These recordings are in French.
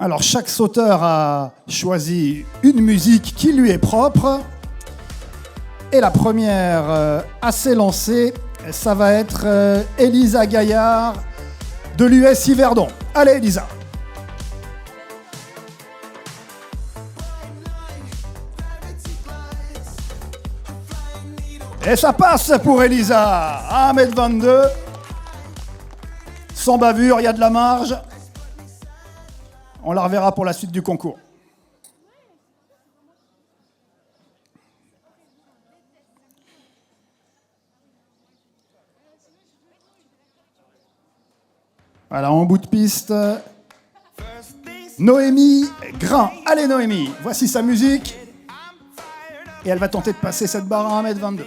Alors, chaque sauteur a choisi une musique qui lui est propre. Et la première à s'élancer, ça va être Elisa Gaillard de l'US Yverdon. Allez, Elisa. Et ça passe pour Elisa. 1m22. Sans bavure, il y a de la marge. On la reverra pour la suite du concours. Voilà, en bout de piste, Noémie Grain. Allez Noémie, voici sa musique. Et elle va tenter de passer cette barre à 1m22.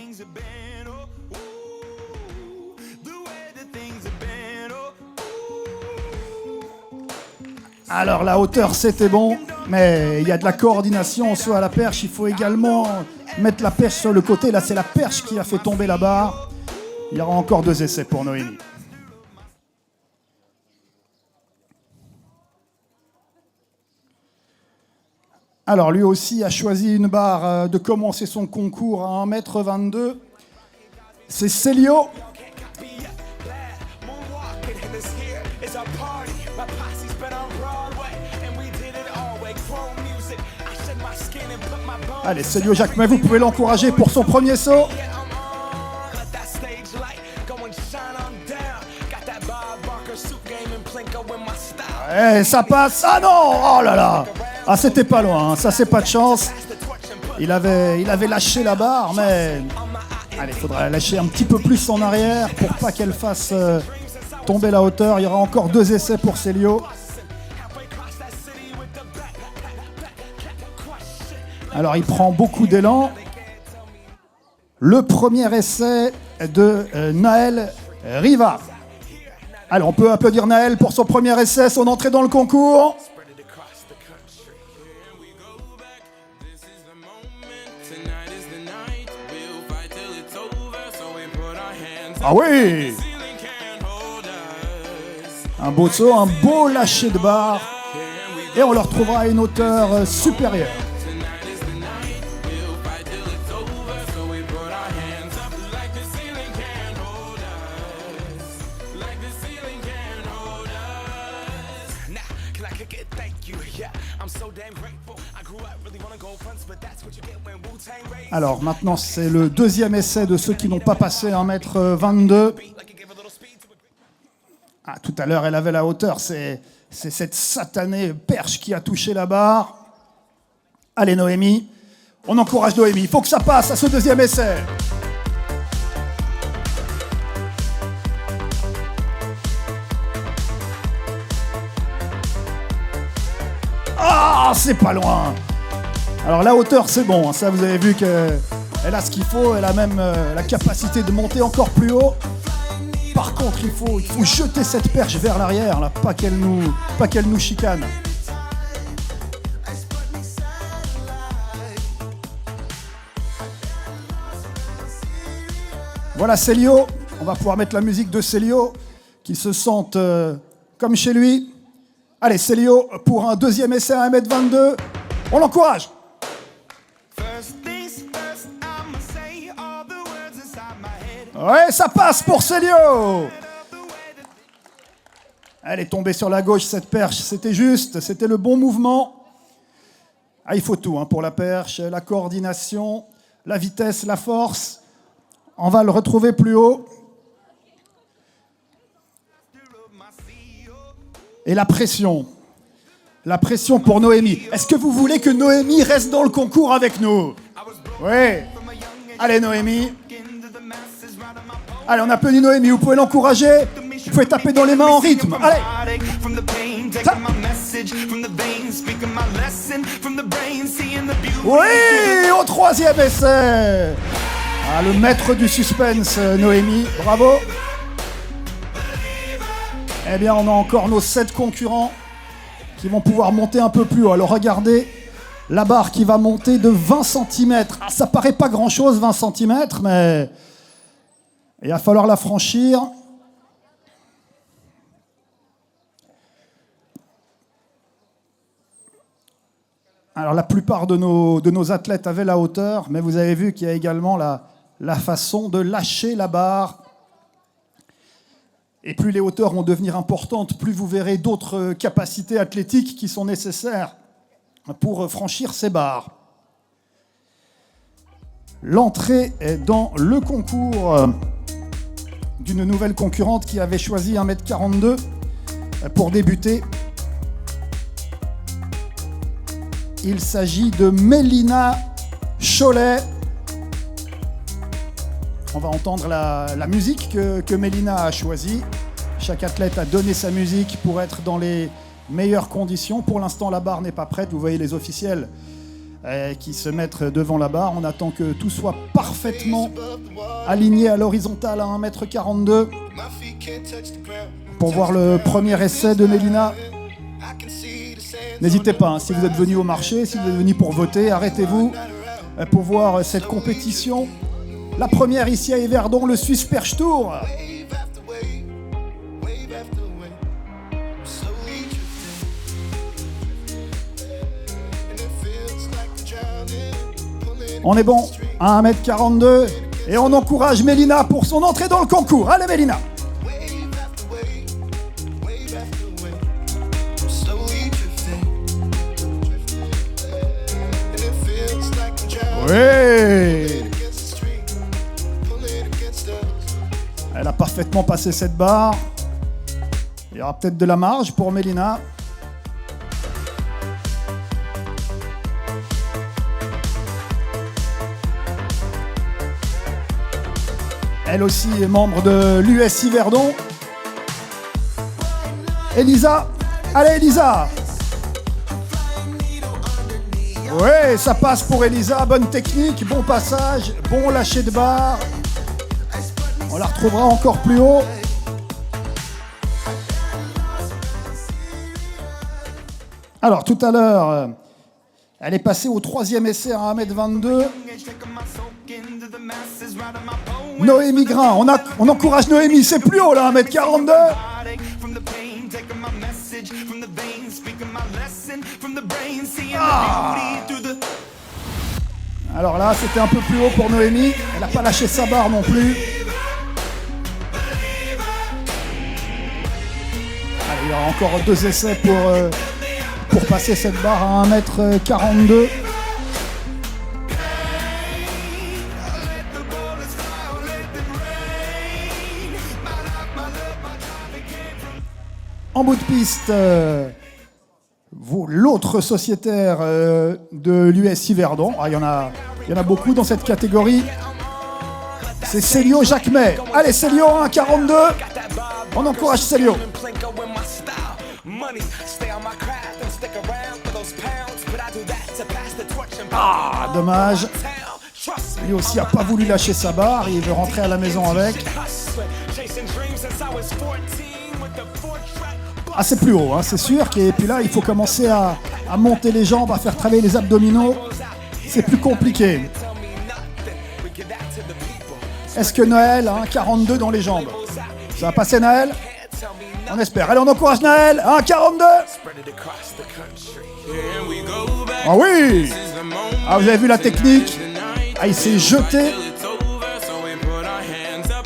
Alors la hauteur c'était bon, mais il y a de la coordination soit à la perche, il faut également mettre la perche sur le côté. Là c'est la perche qui a fait tomber la barre. Il y aura encore 2 essais pour Noémie. Alors lui aussi a choisi une barre de commencer son concours à 1m22. C'est Célio. Allez, Célio Jacquemet, vous pouvez l'encourager pour son premier saut. Et ça passe. Ah non! Oh là là! Ah, c'était pas loin, hein. Ça c'est pas de chance. Il avait lâché la barre, mais allez, il faudra la lâcher un petit peu plus en arrière pour pas qu'elle fasse tomber la hauteur. Il y aura encore 2 essais pour Célio. Alors il prend beaucoup d'élan. Le premier essai de Naël Riva. Allez, on peut applaudir Naël pour son premier essai, son entrée dans le concours. Ah oui! Un beau saut, un beau lâcher de barre. Et on le retrouvera à une hauteur supérieure. Alors maintenant c'est le deuxième essai de ceux qui n'ont pas passé 1m22. Ah, tout à l'heure elle avait la hauteur, c'est cette satanée perche qui a touché la barre. Allez Noémie, on encourage Noémie, il faut que ça passe à ce deuxième essai. Ah, c'est pas loin. Alors la hauteur c'est bon, hein. Ça vous avez vu qu'elle a ce qu'il faut, elle a même la capacité de monter encore plus haut. Par contre il faut jeter cette perche vers l'arrière, là, pas qu'elle nous chicane. Voilà Célio, on va pouvoir mettre la musique de Célio, qui se sente comme chez lui. Allez Célio pour un deuxième essai à 1m22, on l'encourage. Ouais, ça passe pour Célio. Elle est tombée sur la gauche, cette perche, c'était juste, c'était le bon mouvement. Ah, il faut tout hein, pour la perche, la coordination, la vitesse, la force. On va le retrouver plus haut. Et la pression pour Noémie. Est-ce que vous voulez que Noémie reste dans le concours avec nous? Oui. Allez Noémie. Allez, on applaudit Noémie, vous pouvez l'encourager. Vous pouvez taper dans les mains en rythme. Allez. Oui, au troisième essai. Ah, le maître du suspense, Noémie. Bravo. Eh bien, on a encore nos 7 concurrents qui vont pouvoir monter un peu plus haut. Alors, regardez la barre qui va monter de 20 cm. Ah, ça paraît pas grand-chose, 20 cm, mais il va falloir la franchir. Alors la plupart de nos athlètes avaient la hauteur, mais vous avez vu qu'il y a également la façon de lâcher la barre. Et plus les hauteurs vont devenir importantes, plus vous verrez d'autres capacités athlétiques qui sont nécessaires pour franchir ces barres. L'entrée est dans le concours d'une nouvelle concurrente qui avait choisi 1m42 pour débuter. Il s'agit de Mélina Cholet. On va entendre la musique que Mélina a choisie. Chaque athlète a donné sa musique pour être dans les meilleures conditions. Pour l'instant, la barre n'est pas prête. Vous voyez les officiels qui se mettent devant la barre. On attend que tout soit parfaitement aligné à l'horizontale à 1m42 pour voir le premier essai de Mélina. N'hésitez pas, hein, si vous êtes venu au marché, si vous êtes venu pour voter, arrêtez-vous pour voir cette compétition. La première ici à Yverdon, le Swiss Perche Tour. On est bon à 1m42 et on encourage Mélina pour son entrée dans le concours. Allez Mélina! Oui! Elle a parfaitement passé cette barre. Il y aura peut-être de la marge pour Mélina. Elle aussi est membre de l'US Yverdon. Elisa, allez Elisa! Oui, ça passe pour Elisa, bonne technique, bon passage, bon lâcher de barre. On la retrouvera encore plus haut. Alors tout à l'heure, elle est passée au troisième essai à 1m22. Noémie Grain, on encourage Noémie, c'est plus haut là, 1m42. Ah. Alors là, c'était un peu plus haut pour Noémie. Elle n'a pas lâché sa barre non plus. Allez, il y aura encore 2 essais pour passer cette barre à 1m42. En bout de piste, l'autre sociétaire de l'US Yverdon. Ah, il y en a beaucoup dans cette catégorie. C'est Célio Jacquemet. Allez Célio, 1,42. On encourage Célio. Ah, dommage. Lui aussi n'a pas voulu lâcher sa barre. Il veut rentrer à la maison avec. Ah, c'est plus haut, hein, c'est sûr. Et puis là, il faut commencer à monter les jambes, à faire travailler les abdominaux. C'est plus compliqué. Est-ce que Noël a 1,42 dans les jambes? Ça va passer Noël? On espère. Allez, on encourage Noël. 1,42. Ah oui. Ah, vous avez vu la technique? Ah, il s'est jeté.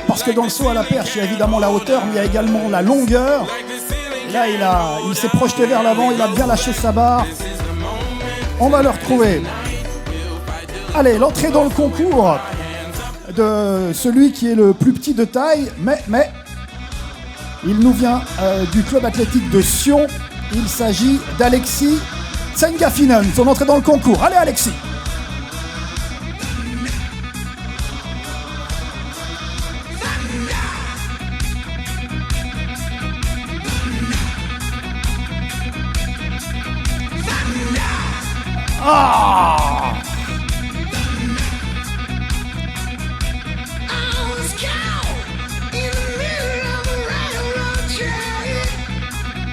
Parce que dans le saut à la perche, il y a évidemment la hauteur, mais il y a également la longueur. Et là, il s'est projeté vers l'avant, il a bien lâché sa barre. On va le retrouver. Allez, l'entrée dans le concours de celui qui est le plus petit de taille, mais il nous vient du club athlétique de Sion. Il s'agit d'Alexis Tsengafinen. Son entrée dans le concours. Allez, Alexis! Ah!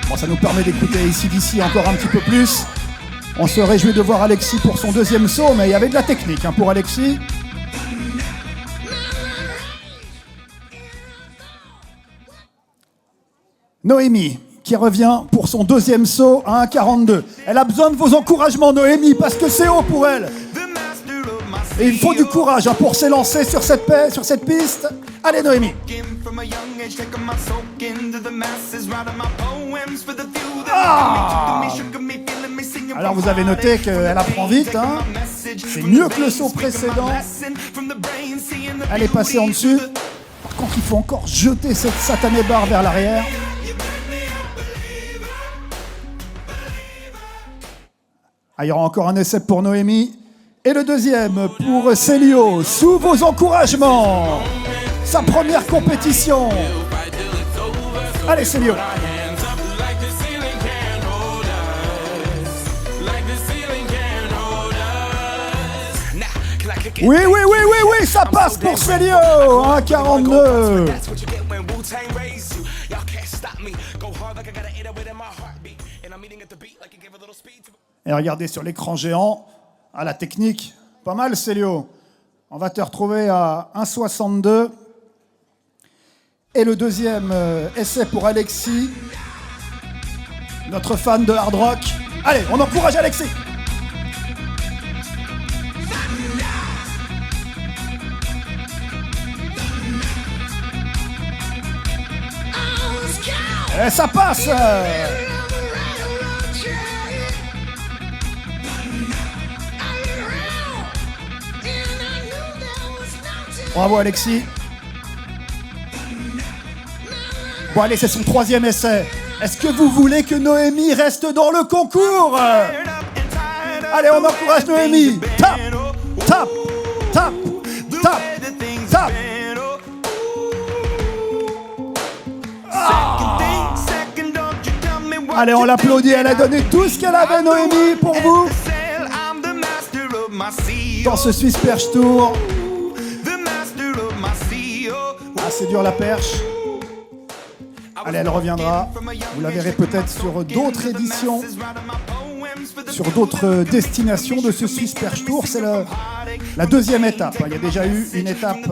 Bon, ça nous permet d'écouter AC/DC encore un petit peu plus. On se réjouit de voir Alexis pour son deuxième saut, mais il y avait de la technique hein, pour Alexis. Noémie, qui revient pour son deuxième saut à 1,42. Elle a besoin de vos encouragements, Noémie, parce que c'est haut pour elle. Et il faut du courage pour s'élancer sur cette piste. Allez, Noémie. Ah! Alors vous avez noté qu'elle apprend vite, hein. C'est mieux que le saut précédent. Elle est passée en dessus. Par contre, il faut encore jeter cette satanée barre vers l'arrière. Ah, il y aura encore un essai pour Noémie. Et le deuxième pour Célio. Sous vos encouragements. Sa première compétition. Allez, Célio. Oui, oui, oui, oui, oui, ça passe pour Célio. 1,42. Et regardez sur l'écran géant, à la technique, pas mal Célio. On va te retrouver à 1,62. Et le deuxième essai pour Alexis, notre fan de hard rock. Allez, on encourage Alexis. Et ça passe. Bravo Alexis. Bon allez, c'est son troisième essai. Est-ce que vous voulez que Noémie reste dans le concours? Allez, on encourage Noémie. Tape, tape, tape, tape, tape. Ah! Allez, on l'applaudit. Elle a donné tout ce qu'elle avait, Noémie, pour vous. Dans ce Swiss Perche Tour. Ah, c'est dur la perche. Allez, elle reviendra. Vous la verrez peut-être sur d'autres éditions, sur d'autres destinations de ce Swiss Perche Tour. C'est la deuxième étape. Il y a déjà eu une étape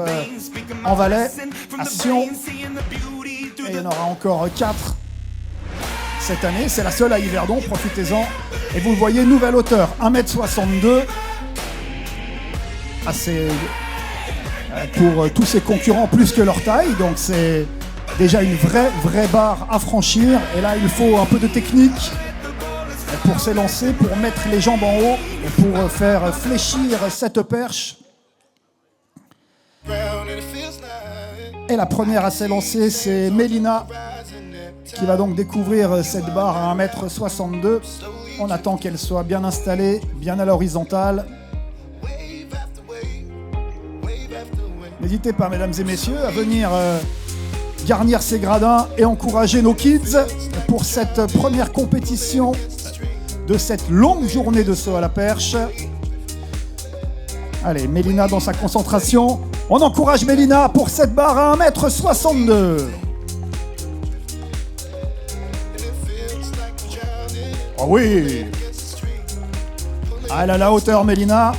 en Valais, à Sion. Et il y en aura encore 4 cette année. C'est la seule à Yverdon, profitez-en. Et vous le voyez, nouvelle hauteur, 1,62 m. Assez pour tous ses concurrents plus que leur taille. Donc c'est déjà une vraie barre à franchir. Et là, il faut un peu de technique pour s'élancer, pour mettre les jambes en haut et pour faire fléchir cette perche. Et la première à s'élancer, c'est Mélina, qui va donc découvrir cette barre à 1,62 m. On attend qu'elle soit bien installée, bien à l'horizontale. N'hésitez pas, mesdames et messieurs, à venir garnir ces gradins et encourager nos kids pour cette première compétition de cette longue journée de saut à la perche. Allez, Mélina dans sa concentration. On encourage Mélina pour cette barre à 1,62 m. Oh oui! Ah, elle a la hauteur, Mélina.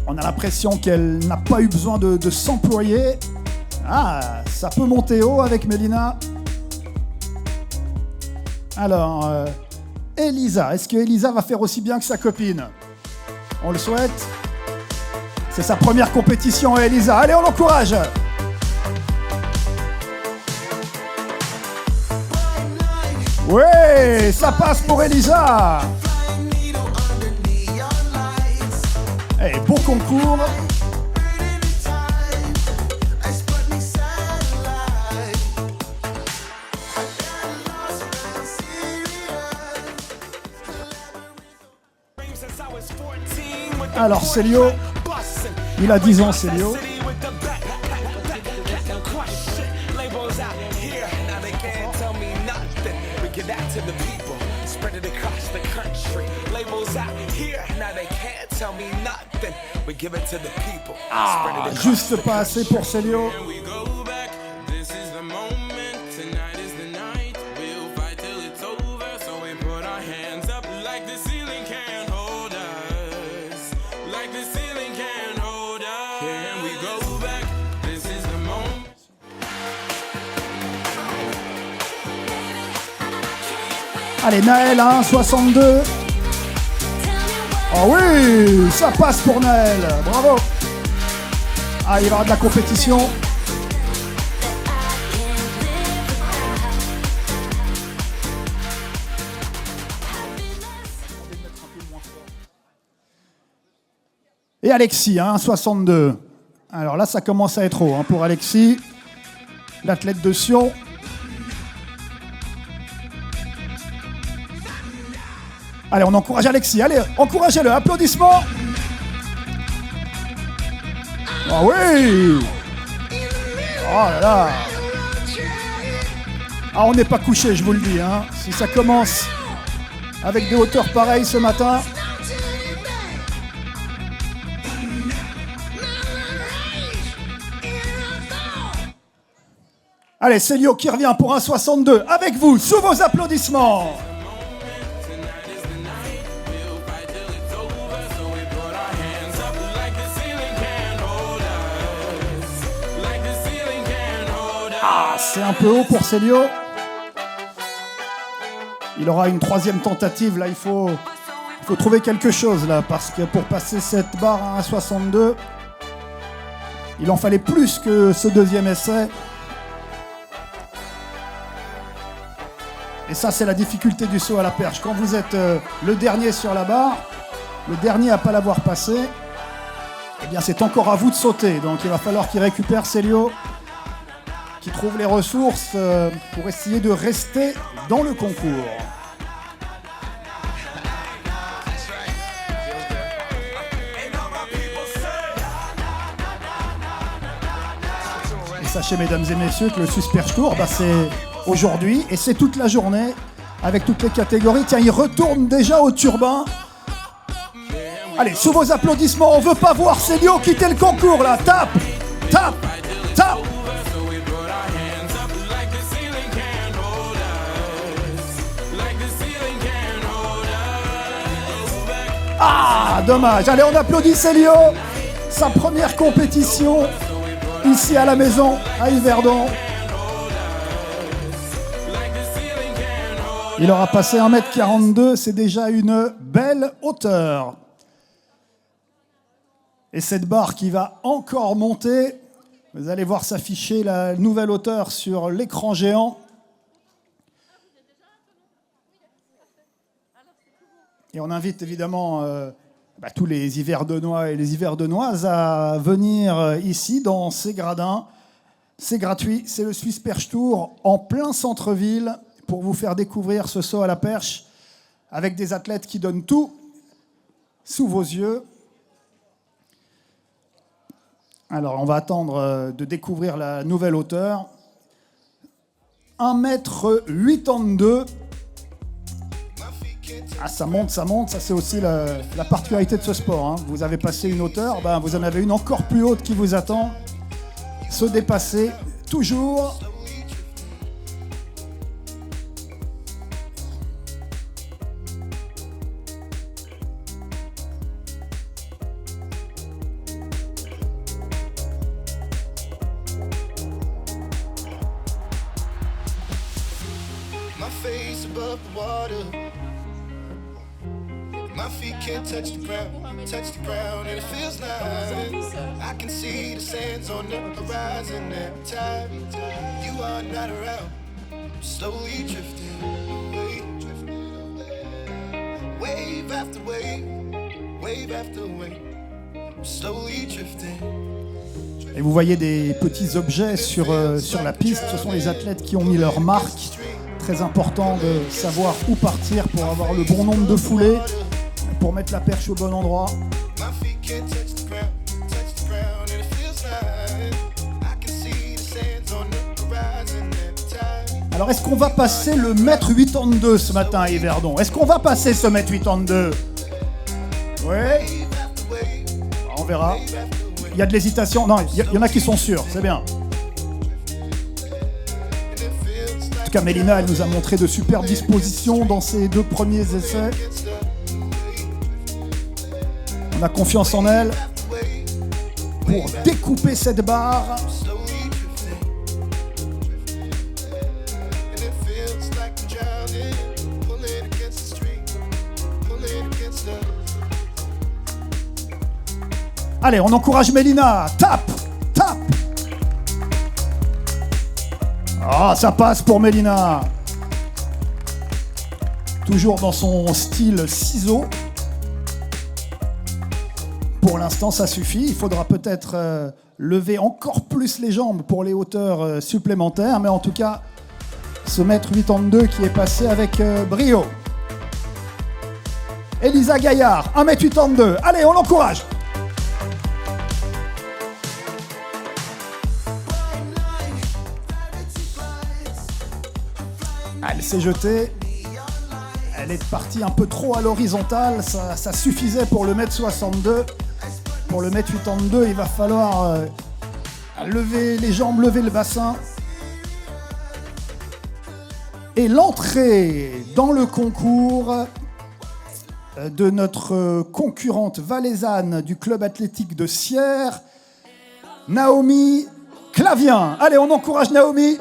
On a l'impression qu'elle n'a pas eu besoin de s'employer. Ah, ça peut monter haut avec Mélina. Alors, Elisa, est-ce que Elisa va faire aussi bien que sa copine? On le souhaite. C'est sa première compétition, Elisa. Allez, on l'encourage. Oui, ça passe pour Elisa. Eh, beau concours. Alors Célio, il a 10 ans Célio. Ah, juste pas assez pour Célio. Allez, Naël, 62. Oh oui, ça passe pour Naël. Bravo. Ah, il va y avoir de la compétition. Et Alexis, 62. Alors là, ça commence à être haut pour Alexis, l'athlète de Sion. Allez, on encourage Alexis. Allez, encouragez-le. Applaudissements. Ah oui. Oh là là. Ah, on n'est pas couché, je vous le dis. Si ça commence avec des hauteurs pareilles ce matin. Allez, Célio qui revient pour un 62. Avec vous, sous vos applaudissements. Ah, c'est un peu haut pour Célio. Il aura une troisième tentative. Là, il faut trouver quelque chose, là, parce que pour passer cette barre à 1,62, il en fallait plus que ce deuxième essai. Et ça, c'est la difficulté du saut à la perche. Quand vous êtes le dernier sur la barre, le dernier à ne pas l'avoir passé, eh bien, c'est encore à vous de sauter. Donc, il va falloir qu'il récupère Célio, qu'il trouve les ressources pour essayer de rester dans le concours. Et sachez, mesdames et messieurs, que le Swiss Perche Tour, c'est aujourd'hui et c'est toute la journée avec toutes les catégories. Tiens, il retourne déjà au turbin. Allez, sous vos applaudissements, on veut pas voir Célio quitter le concours là. Tape, tape, tape. Ah, dommage. Allez, on applaudit Célio. Sa première compétition ici à la maison, à Yverdon. Il aura passé 1m42, c'est déjà une belle hauteur. Et cette barre qui va encore monter, vous allez voir s'afficher la nouvelle hauteur sur l'écran géant. Et on invite évidemment tous les Yverdonnois et les Yverdonnoises à venir ici dans ces gradins. C'est gratuit, c'est le Swiss Perche Tour en plein centre-ville, pour vous faire découvrir ce saut à la perche avec des athlètes qui donnent tout sous vos yeux. Alors, on va attendre de découvrir la nouvelle hauteur. 1m82. Ah, ça monte, ça c'est aussi la particularité de ce sport. Vous avez passé une hauteur, vous en avez une encore plus haute qui vous attend. Se dépasser, toujours. Touch the ground, and it feels nice. I can see the sands on the horizon every time you are not around. I'm slowly drifting away, wave after wave, wave after wave. I'm slowly drifting. Et vous voyez des petits objets sur la piste. Ce sont les athlètes qui ont mis leur marque. Très important de savoir où partir pour avoir le bon nombre de foulées, pour mettre la perche au bon endroit. Alors, est-ce qu'on va passer le 1m82 ce matin à Yverdon? Est-ce qu'on va passer ce 1m82? Oui. On verra. Il y a de l'hésitation. Non, il y en a qui sont sûrs, c'est bien. En tout cas, Mélina, elle nous a montré de superbes dispositions dans ses 2 premiers essais. On a confiance en elle pour découper cette barre. Allez, on encourage Mélina. Tape, tape. Ah, ça passe pour Mélina. Toujours dans son style ciseau. Pour l'instant, ça suffit. Il faudra peut-être lever encore plus les jambes pour les hauteurs supplémentaires. Mais en tout cas, ce mètre 82 qui est passé avec brio. Elisa Gaillard, 1m82. Allez, on l'encourage. Elle s'est jetée. Elle est partie un peu trop à l'horizontale. Ça suffisait pour le mètre 62. Pour le mètre 82, il va falloir lever les jambes, lever le bassin. Et l'entrée dans le concours de notre concurrente valaisanne du club athlétique de Sierre, Naomi Clavien. Allez, on encourage Naomi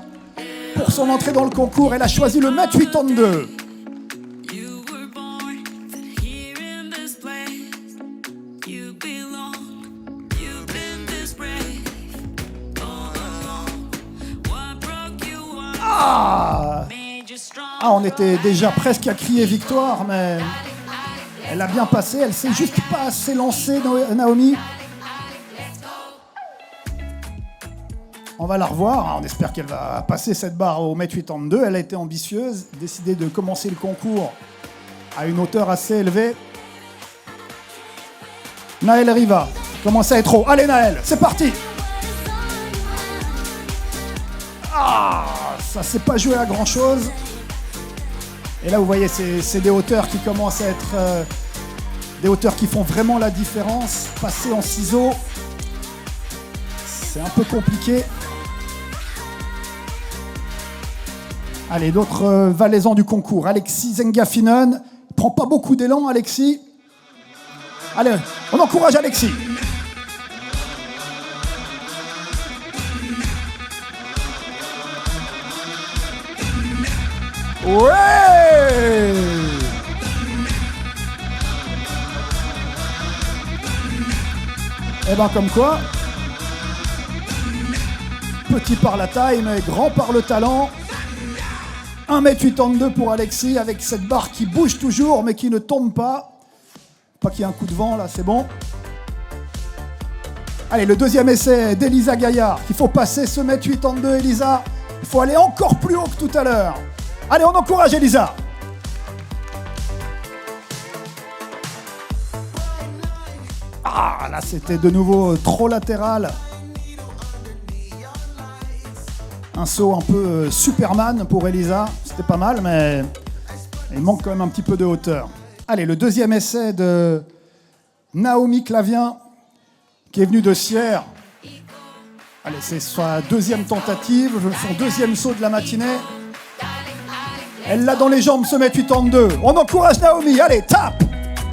pour son entrée dans le concours. Elle a choisi le mètre 82. Ah, on était déjà presque à crier victoire, mais elle a bien passé. Elle s'est juste pas assez lancée, Naomi. On va la revoir. On espère qu'elle va passer cette barre au mètre 82. Elle a été ambitieuse, décidé de commencer le concours à une hauteur assez élevée. Naël Riva commence à être haut. Allez Naël, c'est parti. Ah, ça s'est pas joué à grand chose. Et là, vous voyez, c'est des hauteurs qui commencent à être des hauteurs qui font vraiment la différence. Passer en ciseaux, c'est un peu compliqué. Allez, d'autres valaisans du concours. Alexis Zengafinen. Il prend pas beaucoup d'élan, Alexis. Allez, on encourage Alexis. Ouais! Et ben comme quoi, petit par la taille, mais grand par le talent. 1m82 pour Alexis, avec cette barre qui bouge toujours, mais qui ne tombe pas. Pas qu'il y ait un coup de vent, là, c'est bon. Allez, le deuxième essai d'Elisa Gaillard. Il faut passer ce mètre 82, Elisa. Il faut aller encore plus haut que tout à l'heure. Allez, on encourage Elisa. Ah, là, c'était de nouveau trop latéral. Un saut un peu Superman pour Elisa. C'était pas mal, mais il manque quand même un petit peu de hauteur. Allez, le deuxième essai de Naomi Clavien, qui est venue de Sierre. Allez, c'est sa deuxième tentative, son deuxième saut de la matinée. Elle l'a dans les jambes, ce mètre 82. On encourage Naomi. Allez, tape,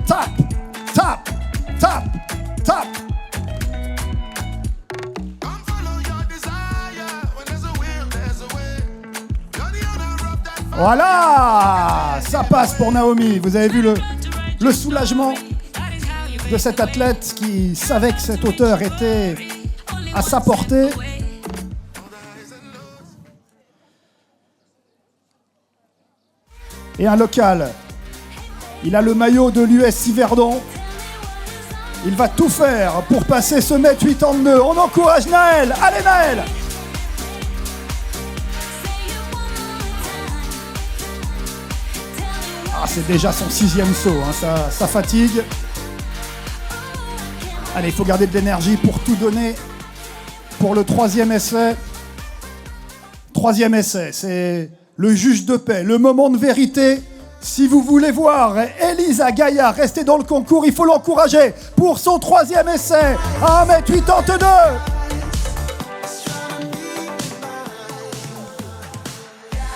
tape, tape, tape, tape. Voilà, ça passe pour Naomi. Vous avez vu le soulagement de cet athlète qui savait que cette hauteur était à sa portée. Et un local. Il a le maillot de l'US Yverdon. Il va tout faire pour passer ce mètre 82. On encourage Naël. Allez Naël. Ah, c'est déjà son 6e saut, hein. Ça fatigue. Allez, il faut garder de l'énergie pour tout donner pour le 3e essai. 3e essai, c'est le juge de paix, le moment de vérité. Si vous voulez voir Elisa Gaillard rester dans le concours, il faut l'encourager pour son 3e essai à 1m82.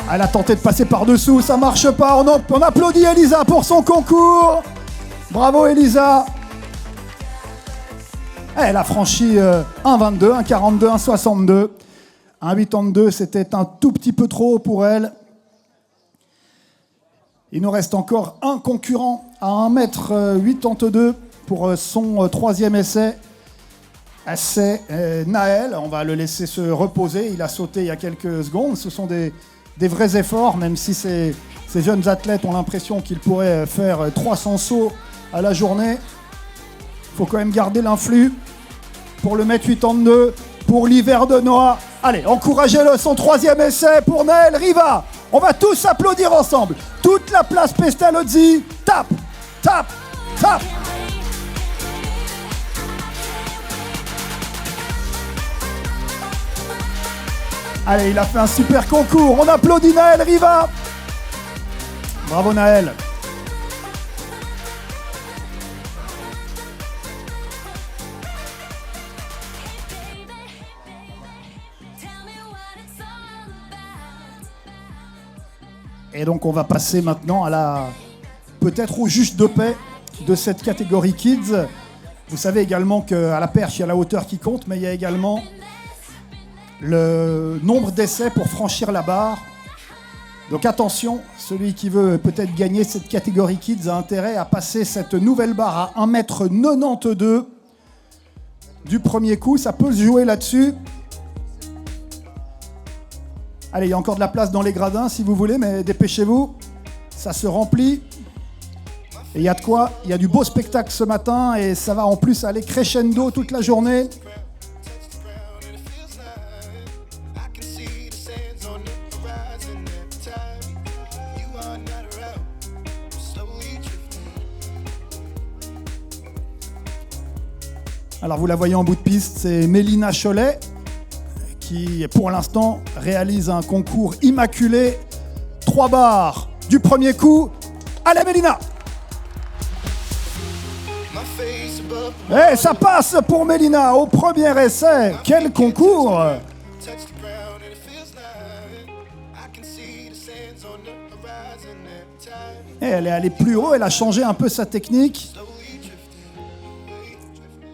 Elle a tenté de passer par-dessous, ça marche pas. On applaudit Elisa pour son concours. Bravo Elisa. Elle a franchi 1,22, 1,42, 1,62. 1,82, c'était un tout petit peu trop haut pour elle. Il nous reste encore un concurrent à 1,82 m pour son 3e essai. C'est Naël, on va le laisser se reposer, il a sauté il y a quelques secondes, ce sont des vrais efforts, même si ces jeunes athlètes ont l'impression qu'ils pourraient faire 300 sauts à la journée. Il faut quand même garder l'influx pour le mètre 82, pour l'hiver de Noah. Allez, encouragez-le, son 3e essai pour Naël Riva. On va tous applaudir ensemble. Toute la place Pestalozzi, tape, tape, tape. Allez, il a fait un super concours. On applaudit Naël Riva. Bravo Naël. Et donc on va passer maintenant peut-être au juge de paix de cette catégorie Kids. Vous savez également qu'à la perche, il y a la hauteur qui compte, mais il y a également le nombre d'essais pour franchir la barre. Donc attention, celui qui veut peut-être gagner cette catégorie Kids a intérêt à passer cette nouvelle barre à 1,92 m du premier coup. Ça peut se jouer là-dessus. Allez, il y a encore de la place dans les gradins si vous voulez, mais dépêchez-vous. Ça se remplit. Et il y a de quoi. Il y a du beau spectacle ce matin et ça va en plus aller crescendo toute la journée. Alors vous la voyez en bout de piste, c'est Mélina Cholet qui pour l'instant réalise un concours immaculé. 3 barres du premier coup. Allez Mélina! Et ça passe pour Mélina au premier essai. Quel concours! Et elle est allée plus haut, elle a changé un peu sa technique.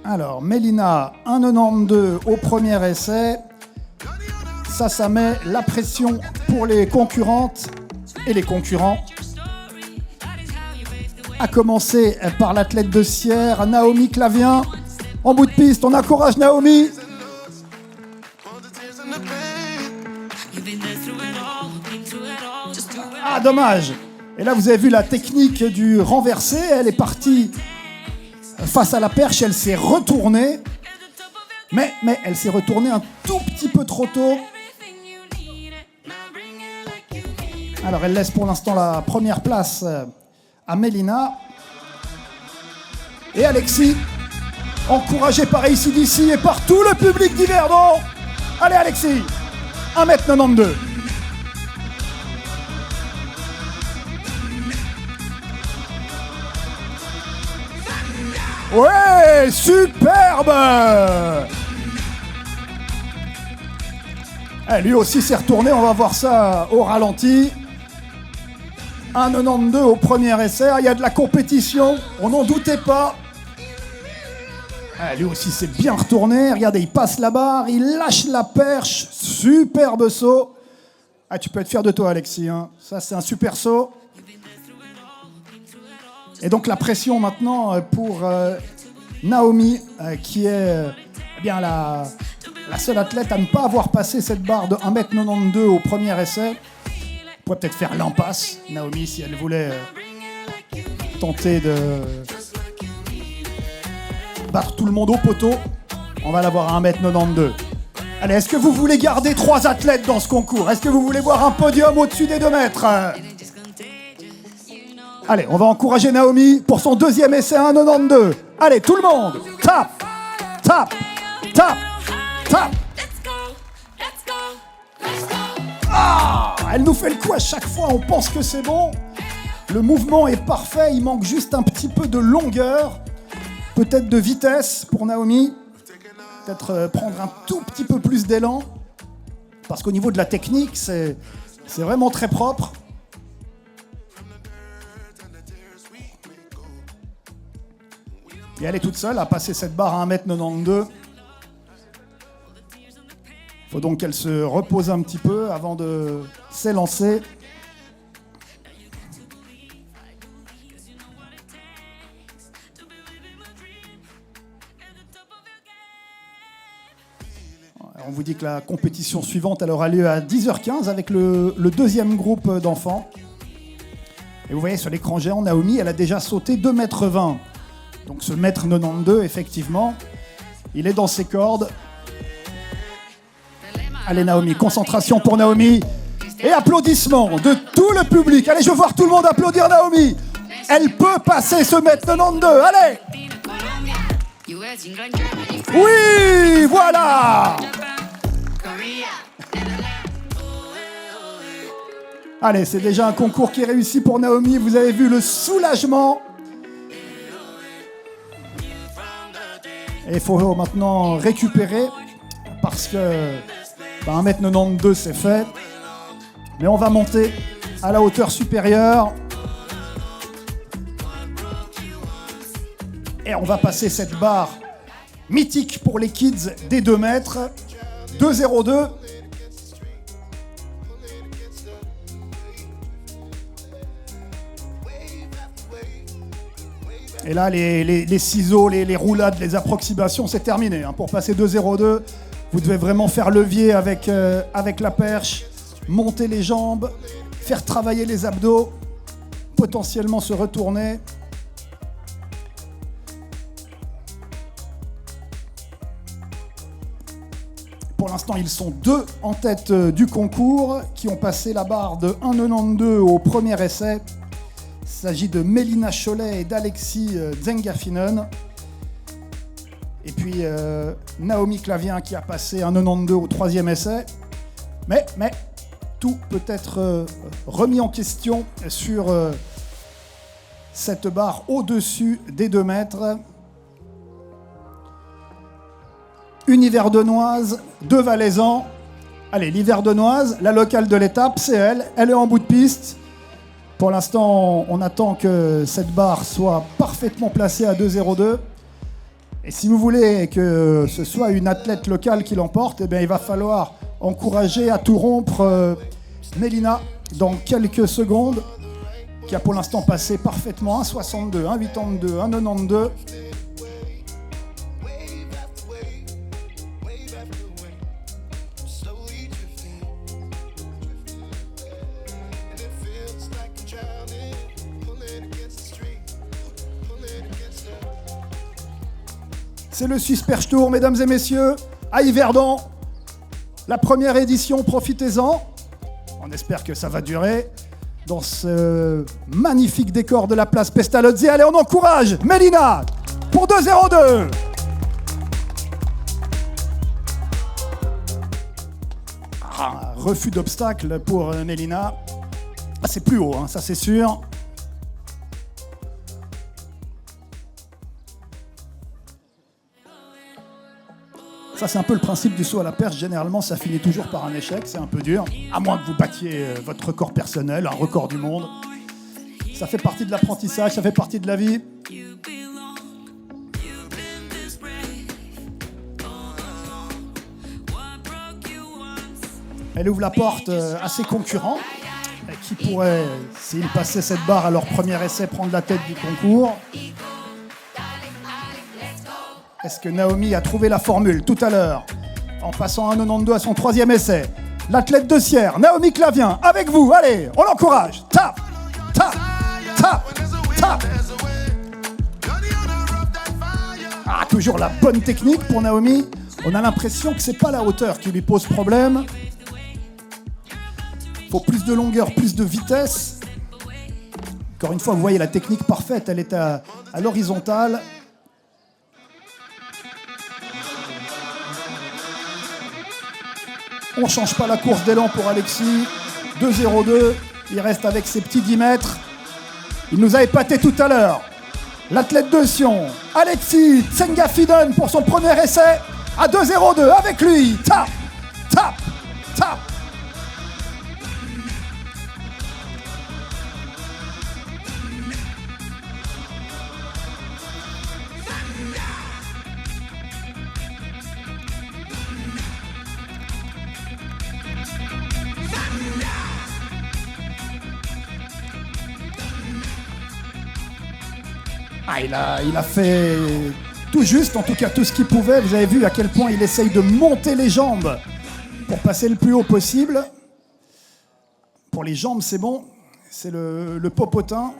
Alors, Mélina, 1,92 au premier essai. Ça met la pression pour les concurrentes et les concurrents. À commencer par l'athlète de Sierre, Naomi Clavien. En bout de piste, on encourage Naomi. Ah, dommage. Et là, vous avez vu la technique du renversé. Elle est partie face à la perche, elle s'est retournée. Mais elle s'est retournée un tout petit peu trop tôt. Alors, elle laisse pour l'instant la première place à Mélina. Et Alexis, encouragé par AC/DC et par tout le public d'Yverdon. Allez Alexis, 1,92 m. Ouais, superbe. Lui aussi s'est retourné, on va voir ça au ralenti. 1,92 au premier essai, il y a de la compétition, on n'en doutait pas. Lui aussi s'est bien retourné, regardez, il passe la barre, il lâche la perche, superbe saut. Tu peux être fier de toi Alexis, hein. Ça c'est un super saut. Et donc la pression maintenant pour Naomi, qui est bien la seule athlète à ne pas avoir passé cette barre de 1,92 m au premier essai. Elle pourrait peut-être faire l'impasse, Naomi, si elle voulait tenter de battre tout le monde au poteau. On va l'avoir à 1,92 m. Allez, est-ce que vous voulez garder 3 athlètes dans ce concours? Est-ce que vous voulez voir un podium au-dessus des 2 mètres? Allez, on va encourager Naomi pour son 2e essai à 1,92 m. Allez, tout le monde, tape, tape, tape, tape. Ah, elle nous fait le coup à chaque fois, on pense que c'est bon. Le mouvement est parfait, il manque juste un petit peu de longueur, peut-être de vitesse pour Naomi. Peut-être prendre un tout petit peu plus d'élan. Parce qu'au niveau de la technique, c'est vraiment très propre. Et elle est toute seule à passer cette barre à 1,92 m. Il faut donc qu'elle se repose un petit peu avant de s'élancer. On vous dit que la compétition suivante elle aura lieu à 10h15 avec le deuxième groupe d'enfants. Et vous voyez sur l'écran géant, Naomi, elle a déjà sauté 2,20 m. Donc ce 1,92 m, effectivement, il est dans ses cordes. Allez Naomi, concentration pour Naomi. Et applaudissements de tout le public. Allez, je veux voir tout le monde applaudir Naomi. Elle peut passer ce 1,92 m. Allez! Oui, voilà! Allez, c'est déjà un concours qui est réussi pour Naomi. Vous avez vu le soulagement. Et il faut maintenant récupérer parce que 1,92 m c'est fait. Mais on va monter à la hauteur supérieure. Et on va passer cette barre mythique pour les kids des 2 mètres. 2,02 m. Et là, les ciseaux, les roulades, les approximations, c'est terminé. Pour passer 2,02 m, vous devez vraiment faire levier avec la perche, monter les jambes, faire travailler les abdos, potentiellement se retourner. Pour l'instant, ils sont 2 en tête du concours qui ont passé la barre de 1,92 m au premier essai. Il s'agit de Mélina Cholet et d'Alexis Zengafinen. Et puis Naomi Clavien qui a passé 1,92 m au troisième essai. Mais tout peut être remis en question sur cette barre au-dessus des 2 mètres. Univerdenoise de Valaisan. Allez, l'Hiverdenoise, la locale de l'étape, c'est elle. Elle est en bout de piste. Pour l'instant, on attend que cette barre soit parfaitement placée à 2,02 m. Et si vous voulez que ce soit une athlète locale qui l'emporte, eh bien, il va falloir encourager à tout rompre Mélina dans quelques secondes, qui a pour l'instant passé parfaitement 1,62, 1,82, 1,92. C'est le Swiss Perche Tour, mesdames et messieurs, à Yverdon. La première édition, profitez-en. On espère que ça va durer dans ce magnifique décor de la place Pestalozzi. Allez, on encourage Mélina pour 2,02. Refus d'obstacle pour Mélina. C'est plus haut, ça c'est sûr. Ça, c'est un peu le principe du saut à la perche. Généralement, ça finit toujours par un échec. C'est un peu dur. À moins que vous battiez votre record personnel, un record du monde. Ça fait partie de l'apprentissage, ça fait partie de la vie. Elle ouvre la porte à ses concurrents qui pourraient, s'ils passaient cette barre à leur premier essai, prendre la tête du concours. Est-ce que Naomi a trouvé la formule tout à l'heure en passant 1,92 à son troisième essai? L'athlète de Sierre, Naomi Clavien, avec vous, allez, on l'encourage. Tap, tap, tap, tap. Ah, toujours la bonne technique pour Naomi. On a l'impression que c'est pas la hauteur qui lui pose problème. Il faut plus de longueur, plus de vitesse. Encore une fois, vous voyez la technique parfaite, elle est à l'horizontale. On ne change pas la course d'élan pour Alexis. 2,02. Il reste avec ses petits 10 mètres. Il nous a épaté tout à l'heure. L'athlète de Sion, Alexis Zengafinen pour son premier essai à 2,02. Avec lui. Tap, tap, tap. Ah, il a fait tout juste, en tout cas tout ce qu'il pouvait. Vous avez vu à quel point il essaye de monter les jambes pour passer le plus haut possible. Pour les jambes, c'est bon. C'est le popotin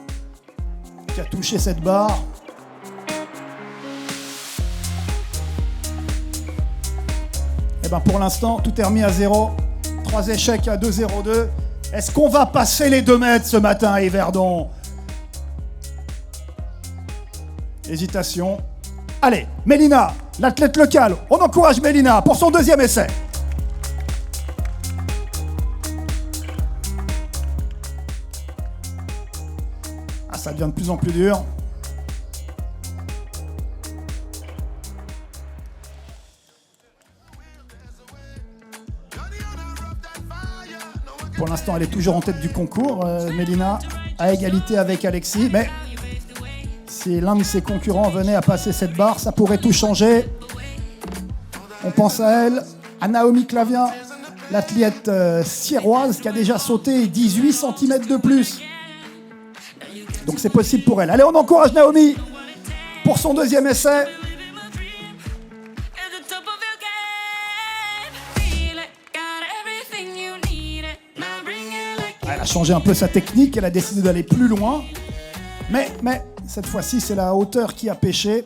qui a touché cette barre. Et bien pour l'instant, tout est remis à 0. 3 échecs à 2-0-2. Est-ce qu'on va passer les 2 mètres ce matin à Yverdon? Hésitation. Allez, Mélina, l'athlète locale. On encourage Mélina pour son 2e essai. Ah, ça devient de plus en plus dur. Pour l'instant, elle est toujours en tête du concours, Mélina, à égalité avec Alexis. Mais si l'un de ses concurrents venait à passer cette barre, ça pourrait tout changer. On pense à elle, à Naomi Clavien, l'athlète sierroise qui a déjà sauté 18 cm de plus. Donc c'est possible pour elle. Allez, on encourage Naomi pour son 2e essai. Elle a changé un peu sa technique, elle a décidé d'aller plus loin. Mais cette fois-ci, c'est la hauteur qui a pêché.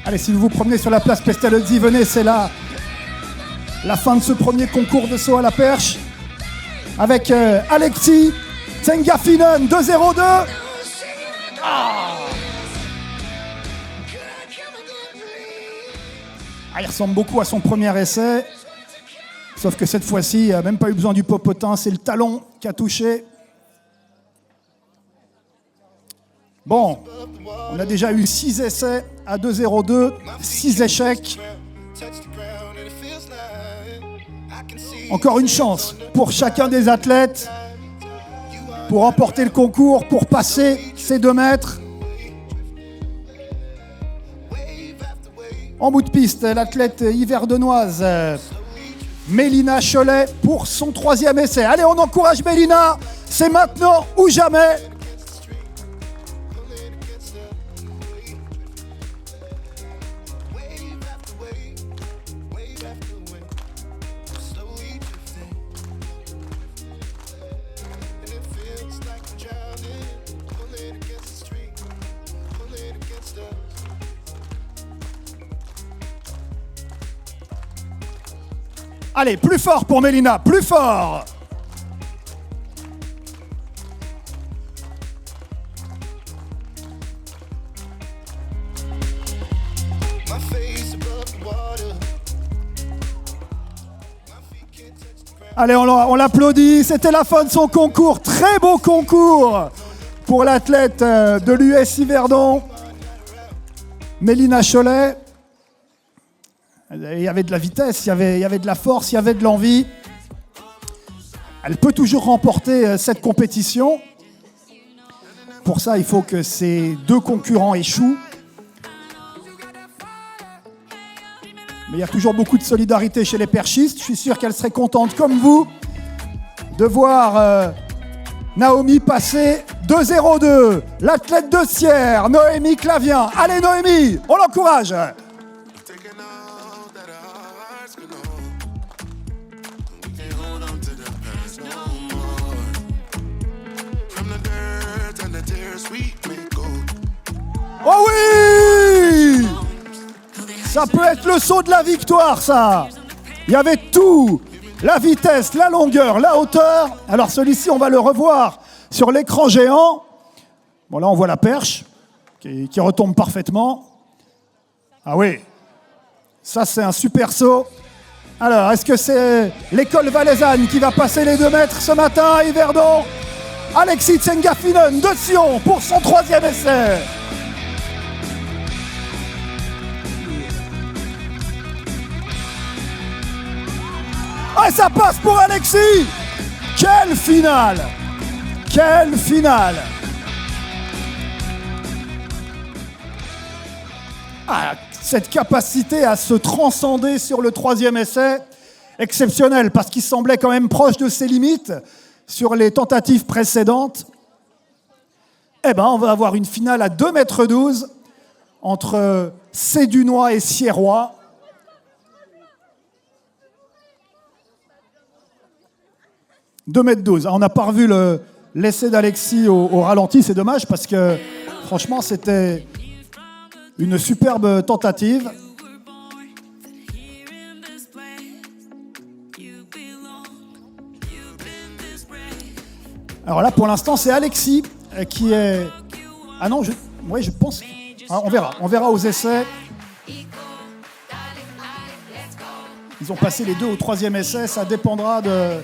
Allez, si vous vous promenez sur la place Pestalozzi, venez, c'est là la fin de ce premier concours de saut à la perche. Avec Alexis Tsengafinen, 2-0-2. Ah, il ressemble beaucoup à son premier essai. Sauf que cette fois-ci, il n'a même pas eu besoin du popotin, c'est le talon qui a touché. Bon, on a déjà eu 6 essais à 2-0-2, 6 échecs. Encore une chance pour chacun des athlètes pour remporter le concours, pour passer ces 2 mètres. En bout de piste, l'athlète yverdonoise Mélina Cholet pour son 3e essai. Allez, on encourage Mélina, c'est maintenant ou jamais. Allez, plus fort pour Mélina, plus fort! Allez, on l'applaudit, c'était la fin de son concours, très beau concours pour l'athlète de l'US Yverdon, Mélina Cholet. Il y avait de la vitesse, il y avait de la force, il y avait de l'envie. Elle peut toujours remporter cette compétition. Pour ça, il faut que ses 2 concurrents échouent. Mais il y a toujours beaucoup de solidarité chez les perchistes. Je suis sûr qu'elle serait contente, comme vous, de voir Naomi passer 2-0-2. L'athlète de Sierre, Noémie Clavien. Allez Noémie, on l'encourage. Oh oui! Ça peut être le saut de la victoire, ça! Il y avait tout! La vitesse, la longueur, la hauteur. Alors celui-ci, on va le revoir sur l'écran géant. Bon, là, on voit la perche qui retombe parfaitement. Ah oui! Ça, c'est un super saut. Alors, est-ce que c'est l'école valaisanne qui va passer les 2 mètres ce matin à Yverdon? Alexis Tsengafinen de Sion pour son 3e essai. Ah, ça passe pour Alexis! Quelle finale! Quelle finale! Ah, cette capacité à se transcender sur le troisième essai, exceptionnelle, parce qu'il semblait quand même proche de ses limites sur les tentatives précédentes. Eh ben, on va avoir une finale à 2,12 m entre Sédunois et Sierrois. « 2,12 m. On n'a pas revu l'essai d'Alexis au ralenti, c'est dommage parce que franchement c'était une superbe tentative. Alors là pour l'instant c'est Alexis qui est... Ah non, je pense... Ah, on verra aux essais. Ils ont passé les 2 au 3e essai, ça dépendra de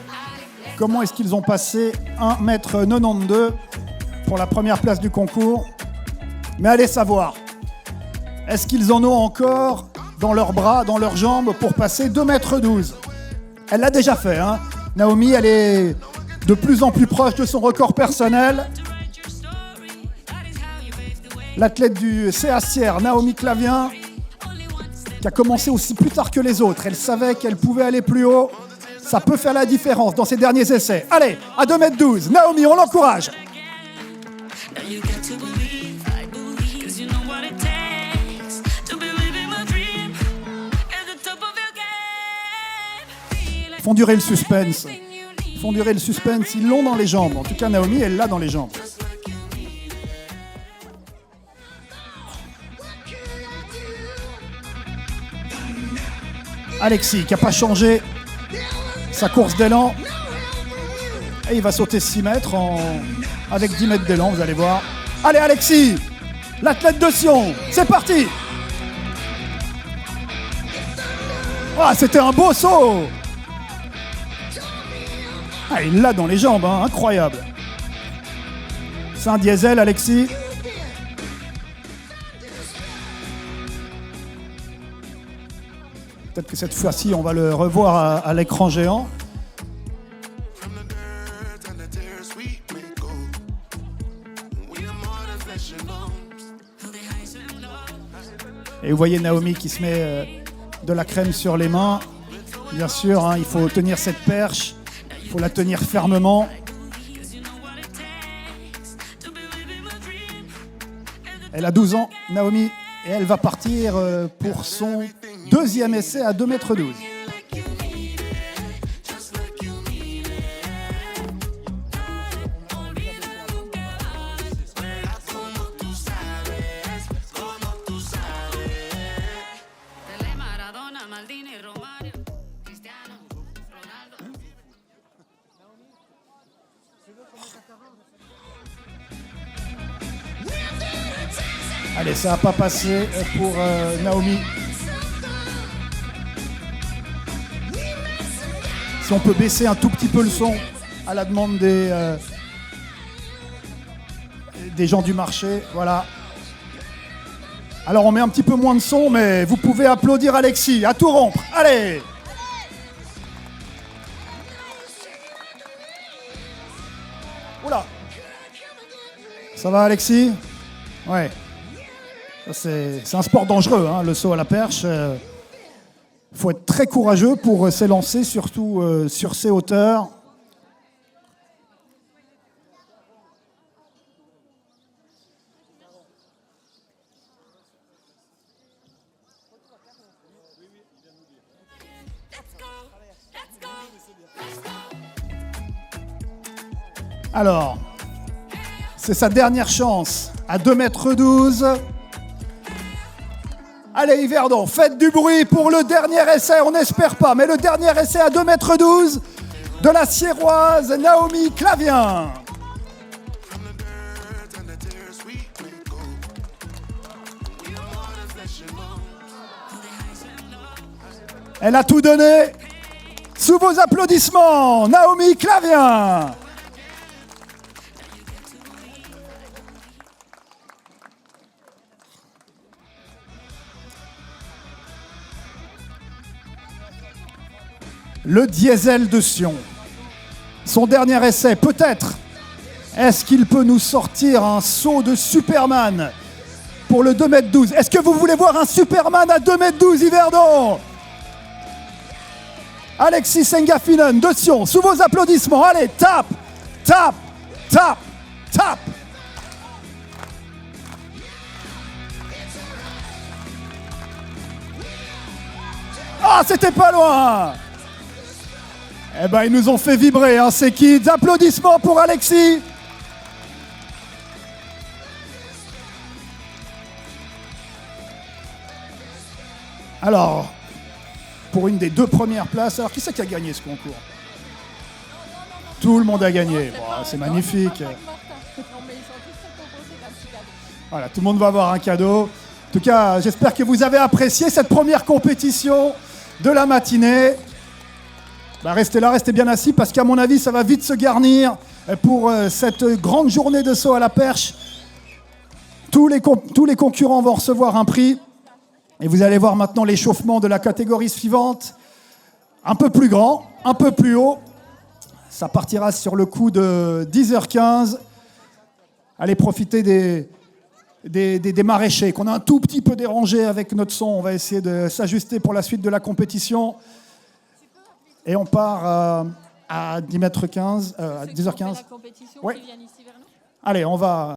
comment est-ce qu'ils ont passé 1,92 m pour la première place du concours. Mais allez savoir, est-ce qu'ils en ont encore dans leurs bras, dans leurs jambes pour passer 2,12 m? Elle l'a déjà fait, hein. Naomi, elle est de plus en plus proche de son record personnel. L'athlète du CA Sierre, Naomi Clavien, qui a commencé aussi plus tard que les autres. Elle savait qu'elle pouvait aller plus haut. Ça peut faire la différence dans ses derniers essais. Allez, à 2,12 m, Naomi, on l'encourage. Ils font durer le suspense. Ils l'ont dans les jambes. En tout cas, Naomi, elle l'a dans les jambes. Alexis, qui n'a pas changé sa course d'élan. Et il va sauter 6 mètres avec 10 mètres d'élan, vous allez voir. Allez, Alexis, l'athlète de Sion, c'est parti. Ah, c'était un beau saut. Ah, il l'a dans les jambes, hein, incroyable. C'est un diesel, Alexis. Peut-être que cette fois-ci, on va le revoir à l'écran géant. Et vous voyez Naomi qui se met de la crème sur les mains. Bien sûr, hein, il faut tenir cette perche. Il faut la tenir fermement. Elle a 12 ans, Naomi, et elle va partir pour son 2e essai à 2,12 m. Allez, ça n'a pas passé pour Naomi. Si on peut baisser un tout petit peu le son à la demande des gens du marché, voilà. Alors on met un petit peu moins de son, mais vous pouvez applaudir Alexis, à tout rompre. Allez! Oula! Ça va Alexis? Ouais. C'est un sport dangereux, hein, le saut à la perche. Il faut être très courageux pour s'élancer, surtout sur ces hauteurs. Alors, c'est sa dernière chance à 2,12 m. Allez Yverdon, faites du bruit pour le dernier essai, on n'espère pas, mais le dernier essai à 2,12 m de la Sierroise Naomi Clavien. Elle a tout donné. Sous vos applaudissements, Naomi Clavien. Le diesel de Sion. Son dernier essai, peut-être. Est-ce qu'il peut nous sortir un saut de Superman pour le 2m12. Est-ce que vous voulez voir un Superman à 2m12, Yverdon? Alexis Sengafinen de Sion, sous vos applaudissements. Allez, tape, tape, tape, tape. Ah, c'était pas loin. Eh ben, ils nous ont fait vibrer, hein, ces kids. Applaudissements pour Alexis. Alors, pour une des 2 premières places, alors qui c'est qui a gagné ce concours? Tout le monde a gagné. Bon, c'est magnifique. Voilà, tout le monde va avoir un cadeau. En tout cas, j'espère que vous avez apprécié cette première compétition de la matinée. Bah, restez là, restez bien assis, parce qu'à mon avis, ça va vite se garnir pour cette grande journée de saut à la perche. Tous les concurrents vont recevoir un prix. Et vous allez voir maintenant l'échauffement de la catégorie suivante. Un peu plus grand, un peu plus haut. Ça partira sur le coup de 10h15. Allez profiter des maraîchers qu'on a un tout petit peu dérangé avec notre son. On va essayer de s'ajuster pour la suite de la compétition. Et on part à 10h15. À 10h15. Ouais. Allez, on va...